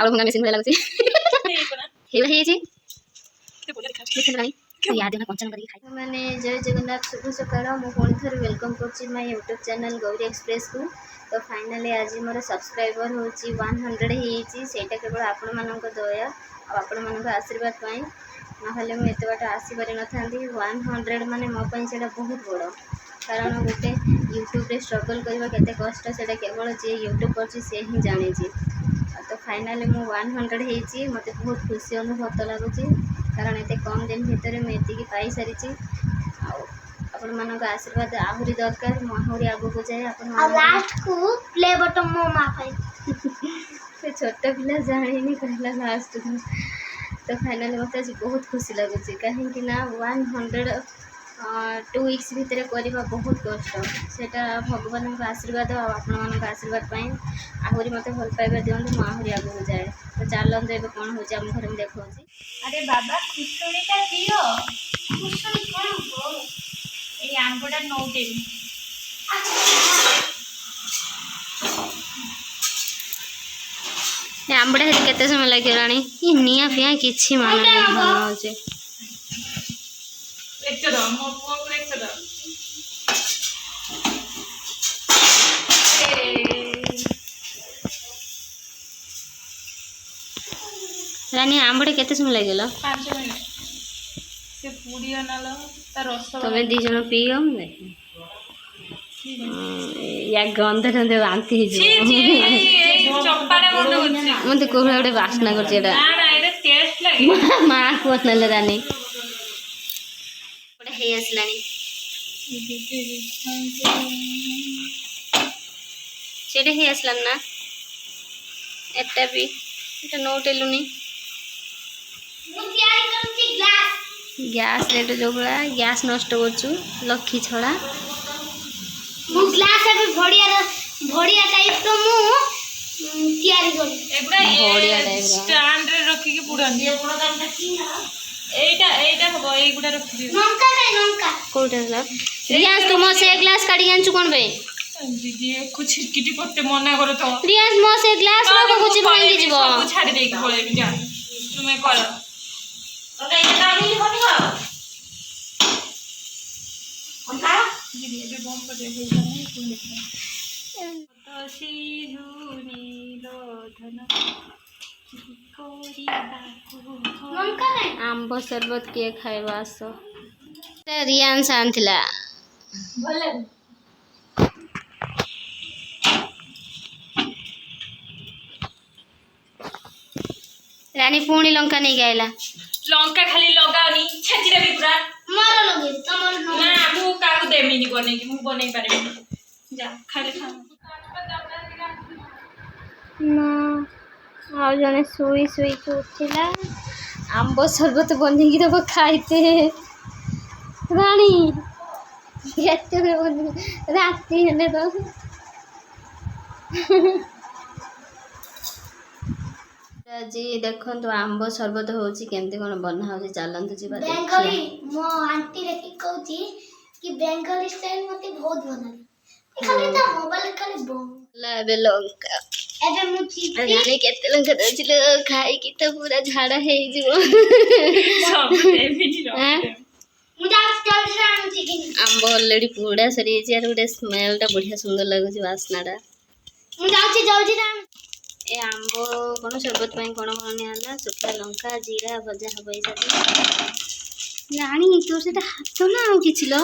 चाउल भंगा मेसिन भला लागुଛି हेला हेछि केते बोले देखा नहीं तो याद है कंचन करी खाई माने जय जगन्नाथ शुभ सकाळ मु कोन थर वेलकम करछि my YouTube channel Gauri express को। तो फाइनली आज मोर सब्सक्राइबर होछि 100 हेछि सेटा केवल आपण मानक दया और आपण मानक आशीर्वाद पाई नहले मु एते बाट आसी पारि न थांदी 100 माने मो पई सेटा बहुत बड़ कारण गोटे यूट्यूब रे स्ट्रगल करबा केते कष्ट सेटा केवल जे यूट्यूब करछि से ही जाने छी। तो फाइनली मु 100 हेछि मते बहुत खुशी अनुभूत लागुछि कारण एते कम दिन भितर मैं एतिकी पाई सारी आपण मानक आशीर्वाद आहुरी दरकार मु आहुरी आगु को जाए आपण लास्ट को प्ले बटन मो मा पाई से छोटा पिला जानिनी कहला लास्ट को। तो फाइनली मते आज बहुत खुशी लागुछि कहीं ना 100 2 वीक्स भितर करबा बहुत कष्ट सेटा भगवान का आशीर्वाद और आपण मानक आशीर्वाद पाई आहुरी मते भल पाइबा दियंतु मु आहुरी आगु को जाए। तो चलन जे कोन होछि हम घर में देखौछि। अरे बाबा खुशुणीटा दियो खुशुणी कोन हो ए आंबोडा नोटे ए आंबडा हेति केते समय लागिरानी ई निया फिया किछि मान नै भन होचे एक तो मो को एक तो रानी आंबडे केते समय लागेला 5 मिनिट से पूरी अनालो त रस तमे दी जण पियो या गंध गंध वांती ही जो चप्पाडा बंद होछि मते कोहला गोटे वासना करछि एटा ना ना एटा टेस्ट लागे मा को नले रानी गोटे हे असलानी सेटे हे असलाम ना एटा भी एटा नोटेलुनी मु तयारी करछि ग्लास गैस रेट जो बड़ा गैस नष्ट करछु लखी छड़ा मु ग्लास अभी भड़िया टाइप तो मु तयारी करी बढ़िया एबड़ा टाइप स्टैंड रे रखी के पुडन ये कोन काम छी एटा हबो एगुडा रखि दियो नंका कोटा ला रियाज तुम से ग्लास काढी आनछु कोन बे दीदी कुछ किटी करते मना करो तो रियाज मो से ग्लास रो कुछ भांगी जीवो सब छाड़ दे के बोले जा तुम्हें करो ओके ये काम ही कोनी को ओका दीदी ये बम पर दे नहीं कोनी तसी जुनी लोधन कोरी बाकू नंका नहीं आंब शरबत के खाइबा सो रियान सांथिला भले रानी पुणी लंका नहीं गायला लंका खाली लगाओनी छेचिरा भी पूरा मारो लगे तमर ना मु काकू देमिनी बने कि मु बनै पारे जा खाली खा ना आ जने सोई सोई के उठिला आंब शरबत बनी की दब खाइते रानी एते राती हेले तो जी देखो तो आंब शरबत होची केमते कोन बना होची चलंतु जीवा बेंगली मो आंटी रे की कहूची कि बेंगली स्टाइल मते बहुत बना खाली ता मोबाइल खाली बो ला बेलंका एबे मु चीज रानी केते लंका दचिलो खाई की तो पूरा झाड़ा हे जीवो सब देमिनी रो मु जा जल्दी से आनु छी आंब ऑलरेडी पूरा सरी जे यार गोटे स्मेल टा बढ़िया सुंदर लागुची वासना टा मु जाउची जल्दी से ए आंब कोन शरबत पई कोन कोन आला सुखा लंका जीरा भजा हबई सदी रानी तोर से हाथ ना आ किछलो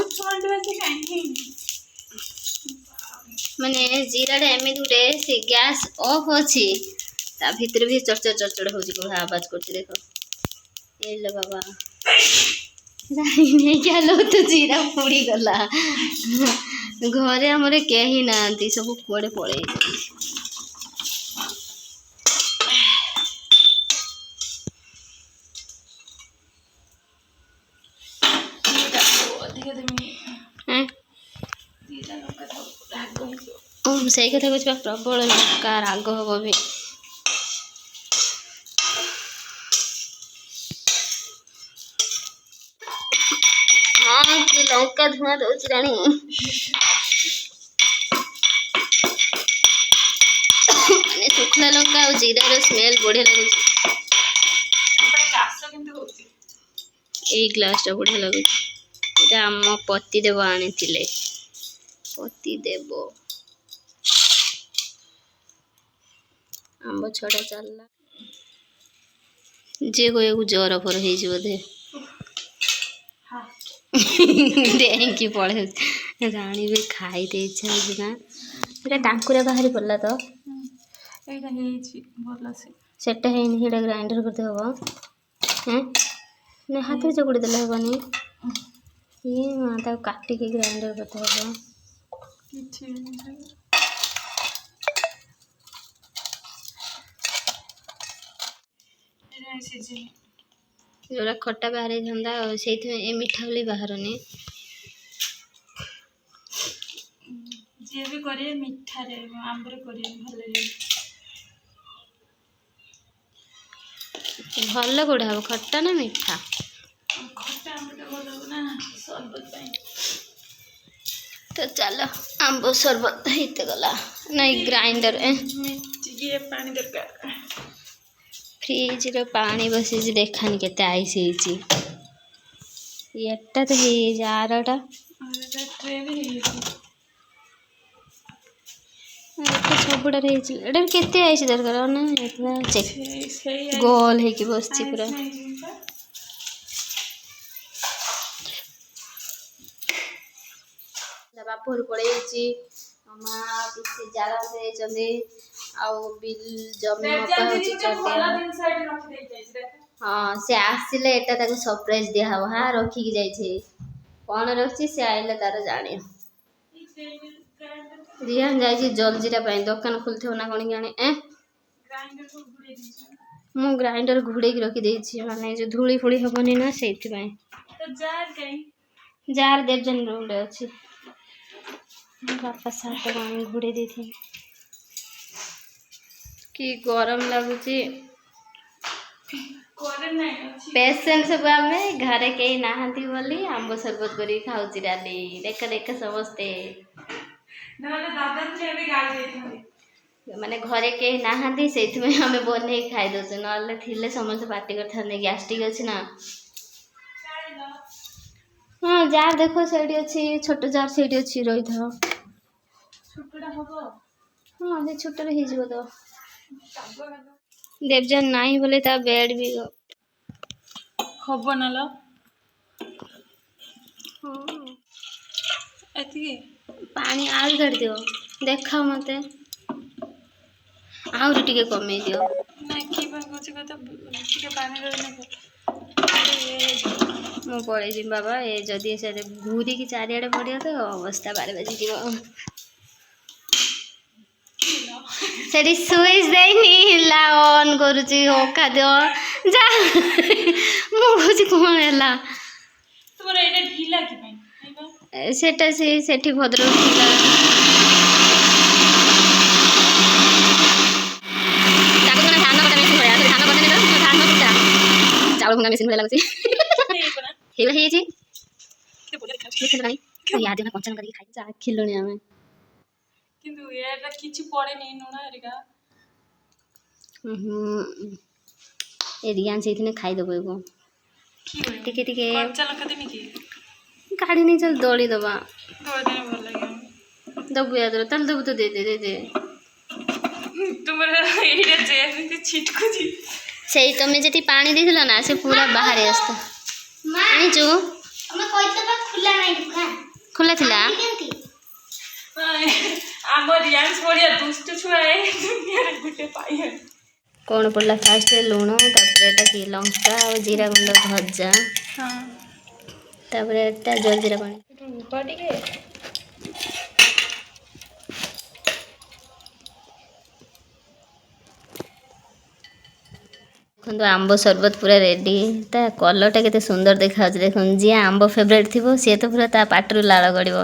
माने जीरा रे एमे दुरे से गैस ऑफ अछि ता भीतर भी चरचर चरचर होजी को आवाज करती देखो ए लो बाबा रानी ने क्या लो तो जीरा पूरी गला घरे हमरे केही नांती सब कोड़े पड़े सही कथा कुछ प्रबल लंका राग हम भी हाँ कि लंका धुआं दौच राणी मैंने ଶୁଖିଲା ଲଙ୍କା ଆଉ ଜିରାର ସ୍ମେଲ୍ ବଢ଼ିଆ ଲାଗୁଛି। କାଶ କିନ୍ତୁ ହଉଛି। ଏଇ ଗ୍ଲାସଟା ବଢ଼ିଆ ଲାଗୁଛି। ଏଇଟା ଆମ ପତିଦେବ ଆଣିଥିଲେ। ପତିଦେବ ଆମ୍ବ ଛଡ଼ା ଚାଲିଲା। ଯିଏ କହିବାକୁ ଜର ଫର ହେଇଛି ବୋଧେ। ଡେଇଁକି ପଳେଇଛି। ଜାଣିବେ ଖାଇତେ ଇଚ୍ଛା ହଉଛି ନା। ସେଟା ଟାଙ୍କୁରା ବାହାରି ପଡ଼ିଲା ତ। ଏଇଟା ହେଇଛି ଭଲସେ। ସେଟା ହେଇନି, ସେଇଟା ଗ୍ରାଇଣ୍ଡର କରିତେ ହବ। ନା ହାତରେ ଚକୁଡ଼ି ଦେଲେ ହବନି। ଇଏ ମା ତାକୁ କାଟିକି ଗ୍ରାଇଣ୍ଡର କରିତେ ହବ। କିଛି ଯୋଉଟା ଖଟା ବାହାରିଥାନ୍ତା ସେଇଥିପାଇଁ ଏ ମିଠା ବୋଲି ବାହାରୁନି। ଯିଏ ବି କରିବେ ମିଠାରେ ଆମ୍ବରେ କରିବେ ଭଲ ଲାଗେ। ଭଲ କୋଉଟା ହବ, ଖଟା ନା ମିଠା? ଖଟା ଆମ୍ବଟା ଭଲ ହବ ନା ସର୍ବତ ପାଇଁ। ତ ଚାଲ ଆମ୍ବ ସରବତ ହେଇତେ ଗଲା। ନାଇଁ ଗ୍ରାଇଣ୍ଡର ଟିକେ ପାଣି ଦରକାର। ଫ୍ରିଜରେ ପାଣି ବସିଛି, ଦେଖାନି କେତେ ଆଇସ୍ ହେଇଛି। ଏଟା ତ ହେଇଯାଇଛି, ଆରଟା ଟ୍ରେ ବି ହେଇଯାଇଛି। ଏଟା ସବୁଟାରେ ହେଇଛି। ଏଟାରେ କେତେ ଆଇସ୍ ଦରକାର ନା? ସେଇ ଗୋଲ ହେଇକି ବସିଛି ପୁରା। ବାପ ଘରୁ ପଳେଇ ଯାଇଛି। ମା ପିସି ଜାଳ ଦେଇଛନ୍ତି। ଆଉ ବିଲ୍ ଜମି ମପା ହଉଛି ଚଟିଆ। ହଁ ସେ ଆସିଲେ ଏଟା ତାକୁ ସରପ୍ରାଇଜ ଦିଆହବ। ହଁ ରଖିକି ଯାଇଛି। କଣ ରଖିଛି ସେ ଆଇଲେ ତାର ଜାଣିବ। ରିହାନ ଯାଇଛି ଜଲଜିରା ପାଇଁ, ଦୋକାନ ଖୋଲିଥିବ ନା କଣ କି ଆଣେ। ମୁଁ ଗ୍ରାଇଣ୍ଡର ଘୋଡେଇକି ରଖିଦେଇଛି, ମାନେ ଯୋଉ ଧୂଳି ଫୁଳି ହବନି ନା ସେଇଥିପାଇଁ। ଜାର ଦେବଜନ ରୁମରେ ଅଛି। ବାପା ସାତ ପାଣି ଘୋଡେଇ ଦେଇଥିଲି। କି ଗରମ ଲାଗୁଛି। ପେସେଣ୍ଟ ସବୁ ଆମେ ଘରେ କେହି ନାହାନ୍ତି ବୋଲି ଆମ୍ବ ସରବତ କରିକି ଖାଉଛି ଡାଲି। ଦେଖ ଦେଖ ସମସ୍ତେ। ମାନେ ଘରେ କେହି ନାହାନ୍ତି ସେଇଥିପାଇଁ ଆମେ ବନେଇକି ଖାଇଦଉଛୁ, ନହେଲେ ଥିଲେ ସମସ୍ତେ ପାଟି କରିଥାନ୍ତେ। ଗ୍ୟାଷ୍ଟ୍ରିକ୍ ଅଛି ନା। ହଁ ଜାର ଦେଖ ସେଇଠି ଅଛି, ଛୋଟ ଜାର ସେଇଠି ଅଛି, ରହିଥାଅ। ହଁ ସେ ଛୋଟରେ ହେଇଯିବ ତ। ଦେବଜାନ ନାହିଁ ବୋଲେ ତା ବେଡ୍ ବି ହବ ନା ଲ। ହଁ ଏତିକି ପାଣି ଆହୁରି କାଢିଦିଅ, ଦେଖାଅ ମତେ। ଆହୁରି ଟିକେ କମେଇ ଦିଅ। ଟିକେ ପାଣି ରହିଲେ ମୁଁ ପଳେଇଯିବି ବାବା। ଏ ଯଦି ସେ ଘୁରିକି ଚାରିଆଡ଼େ ପଡ଼ିବ ତ ଅବସ୍ଥା ବାରେ ବାଜିଯିବ। ସେଠି ସୁଇଚ ଦେଇନି, ହେଲା ଅନ୍ କରୁଛି। ଖାଦ୍ୟ ଯା ମୁଁ କହୁଛି କଣ ହେଲା। ତୁମର ଏଇଟା ଢିଲା କି ପାଇଁ? ସେଟା ସେଠି ଭଦ୍ରକ ଥିଲା। ଚାଉଳ ଭଙ୍ଗା ମେସିନ୍ ଭଳିଆ ଲାଗୁଛି। ହେଇଯାଇଛି। କଞ୍ଚା କରିକି ଖାଇ ଚାଖିଲୁଣି ଆମେ। କିନ୍ତୁ ଏଟା କିଛି ପଡେନି ଲୁଣ ହେରିକା। ରିୟାନ ସେଇଥିନେ ଖାଇଦବ ଏବେ। ଟିକେ ଟିକେ କଞ୍ଚା ଲଙ୍କା ଦେମି କି? କାଢି ନେଇ ଚାଲ ଦଳି ଦବା। ଦଳିଦେଲେ ଭଲ ଲାଗିବ। ଦବୁ ୟାଦର ତାହେଲେ ଦବୁ ତ ଦେ। ତୁମର ଏଇଟା ଯେମିତି ଛିଟକୁଛି। ସେଇ ତମେ ଯେଠି ପାଣି ଦେଇଥିଲ ନା ସେ ପୁରା ବାହାରି ଆସିथा। ଆଣିଛୁ ଖୋଲା ଥିଲା। ଆମ ରିୟାନ୍ସ ଭଳିଆ ଦୁଷ୍ଟ ଛୁଆ ଦୁନିଆରେ ଗୋଟେ ପାଇବନି। କଣ ପଡ଼ିଲା ଫାଷ୍ଟ ଲୁଣ, ତାପରେ ଏଟା କି ଲଙ୍କା ଆଉ ଜିରା ଗୁଣ୍ଡ ଭଜା, ତାପରେ ଏଟା ଜଲଜିରା ପାଣି। ଟିକେ ଦେଖନ୍ତୁ ଆମ୍ବ ସରବତ ପୁରା ରେଡି। ତା କଲରଟା କେତେ ସୁନ୍ଦର ଦେଖାଯାଉଛି। ଦେଖନ୍ତୁ ଯିଏ ଆମ୍ବ ଫେଭରେଟ୍ ଥିବ ସିଏ ତ ପୁରା ତା ପାଟିରୁ ଲାଳ ଗଡ଼ିବ।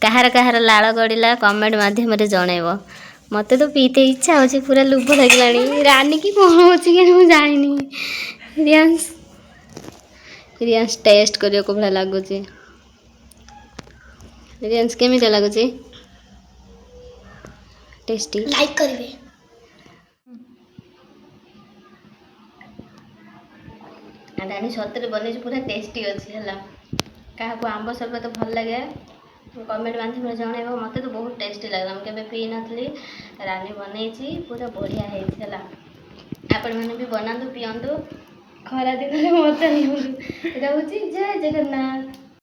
କାହାର କାହାର ଲାଳ ଗଡ଼ିଲା କମେଣ୍ଟ ମାଧ୍ୟମରେ ଜଣେଇବ। ମତେ ତ ପିଇତେ ଇଚ୍ଛା ହେଉଛି, ପୁରା ଲୋଭ ଲାଗିଲାଣି। ରାନୀ କି କଣ ଅଛି କି ମୁଁ ଜାଣିନି। ରିୟାନ୍ସ ଟେଷ୍ଟ କରିବାକୁ ଭଳିଆ ଲାଗୁଛି। ରିୟାନ୍ସ କେମିତି ଲାଗୁଛି? ଟେଷ୍ଟି। ଲାଇକ୍ କରିବେ। ରାନୀ ସତରେ ବନେଇଛି ପୁରା ଟେଷ୍ଟି ଅଛି ହେଲା। କାହାକୁ ଆମ୍ବ ସର୍ବତ ଭଲ ଲାଗେ କମେଣ୍ଟ ମାଧ୍ୟମରେ ଜଣାଇବ। ମୋତେ ତ ବହୁତ ଟେଷ୍ଟି ଲାଗିଲା, ମୁଁ କେବେ ପିଇ ନଥିଲି। ରାନୀ ବନେଇଛି ପୁରା ବଢ଼ିଆ ହେଇଛି ହେଲା। ଆପଣମାନେ ବି ବନାନ୍ତୁ ପିଅନ୍ତୁ, ଖରା ଦିନରେ ମଜା ନିଅନ୍ତୁ। ରହୁଛି, ଜୟ ଜଗନ୍ନାଥ।